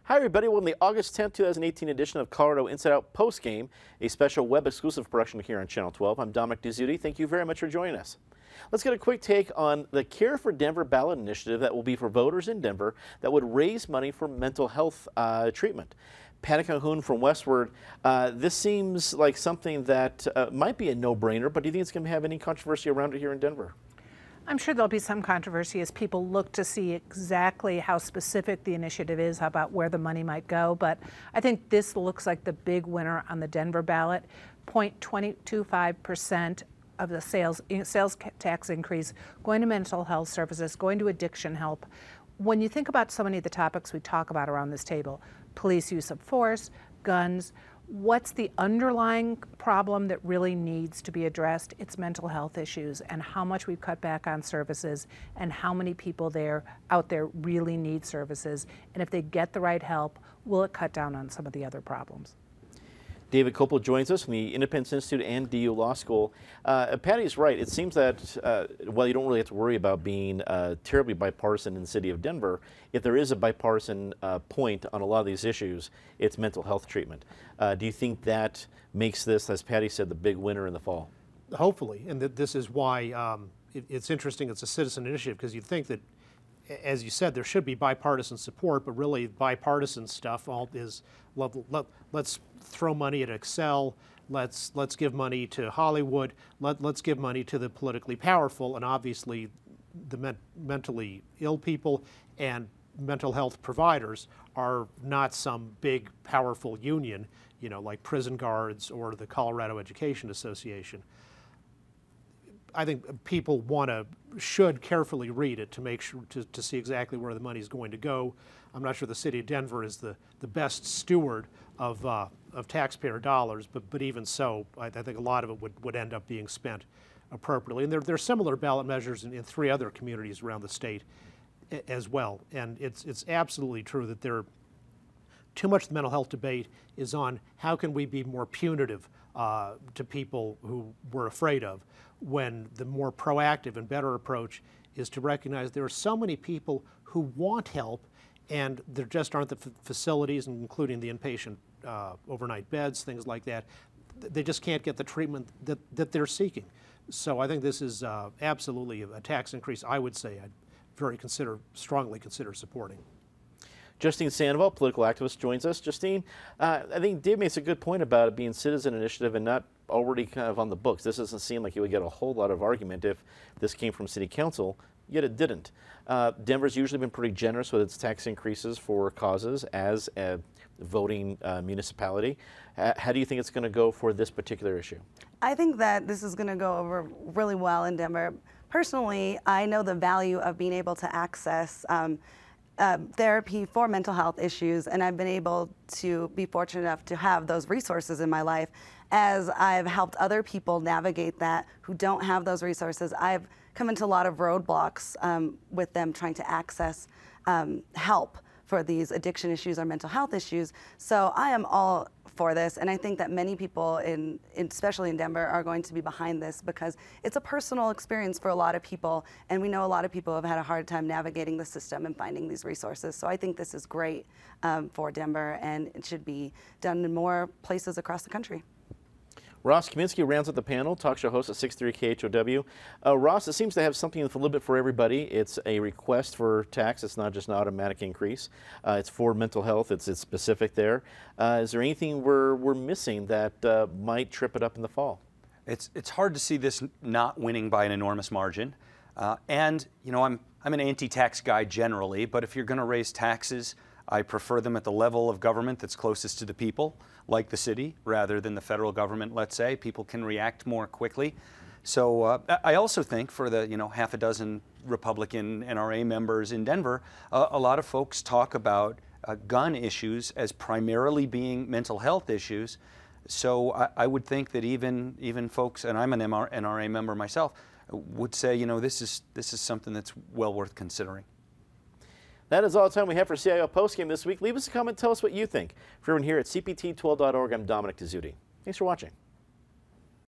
Hi everybody, welcome to the August 10th, 2018 edition of Colorado Inside Out Postgame, a special web exclusive production here on Channel 12. I'm Dominic Dizzuti. Thank you very much for joining us. Let's get a quick take on the Care for Denver ballot initiative that will be for voters in Denver that would raise money for mental health treatment. Patty Calhoun from Westward, this seems like something that might be a no-brainer, but do you think it's going to have any controversy around it here in Denver? I'm sure there'll be some controversy as people look to see exactly how specific the initiative is, how about where the money might go. But I think this looks like the big winner on the Denver ballot. 0.225% of the sales tax increase going to mental health services, going to addiction help. When you think about so many of the topics we talk about around this table, police use of force, guns, what's the underlying problem that really needs to be addressed? It's mental health issues and how much we've cut back on services and how many people out there really need services. And if they get the right help, will it cut down on some of the other problems? David Kopel joins us from the Independence Institute and DU Law School. Patty's right. It seems that while you don't really have to worry about being terribly bipartisan in the city of Denver, if there is a bipartisan point on a lot of these issues, it's mental health treatment. Do you think that makes this, as Patty said, the big winner in the fall? Hopefully, and this is why it's interesting. It's a citizen initiative because you'd think that, as you said, there should be bipartisan support, but really bipartisan stuff all is let's throw money at Excel, let's give money to Hollywood, let's give money to the politically powerful, and obviously the mentally ill people and mental health providers are not some big powerful union, you know, like prison guards or the Colorado Education Association. I think people should carefully read it to make sure to see exactly where the money is going to go. I'm not sure the city of Denver is the best steward of taxpayer dollars, but even so, I think a lot of it would end up being spent appropriately. And there are similar ballot measures in 3 other communities around the state as well. And it's absolutely true that too much of the mental health debate is on how can we be more punitive to people who we're afraid of, when the more proactive and better approach is to recognize there are so many people who want help and there just aren't the facilities, including the inpatient overnight beds, things like that. They just can't get the treatment that they're seeking. So I think this is absolutely a tax increase I would say I'd strongly consider supporting. Justine Sandoval, political activist, joins us. Justine, I think Dave makes a good point about it being citizen initiative and not already kind of on the books. This doesn't seem like you would get a whole lot of argument if this came from city council, yet it didn't. Denver's usually been pretty generous with its tax increases for causes as a voting municipality. How do you think it's going to go for this particular issue? I think that this is going to go over really well in Denver. Personally, I know the value of being able to access therapy for mental health issues, and I've been able to be fortunate enough to have those resources in my life. As I've helped other people navigate that who don't have those resources, I've come into a lot of roadblocks with them trying to access help for these addiction issues or mental health issues. So I am all for this, and I think that many people, especially in Denver, are going to be behind this because it's a personal experience for a lot of people, and we know a lot of people have had a hard time navigating the system and finding these resources. So I think this is great for Denver, and it should be done in more places across the country. Ross Kaminsky rounds up the panel, talk show host at 630 KHOW. Ross, it seems to have something that's a little bit for everybody. It's a request for tax. It's not just an automatic increase. It's for mental health. It's specific there. Is there anything we're missing that might trip it up in the fall? It's hard to see this not winning by an enormous margin. And you know, I'm an anti-tax guy generally, but if you're going to raise taxes, I prefer them at the level of government that's closest to the people, like the city, rather than the federal government, let's say. People can react more quickly. So I also think for the half a dozen Republican NRA members in Denver, a lot of folks talk about gun issues as primarily being mental health issues. So I would think that even folks, and I'm an NRA member myself, would say, this is something that's well worth considering. That is all the time we have for CIO Postgame this week. Leave us a comment, tell us what you think. For everyone here at CPT12.org, I'm Dominic Dizzuti. Thanks for watching.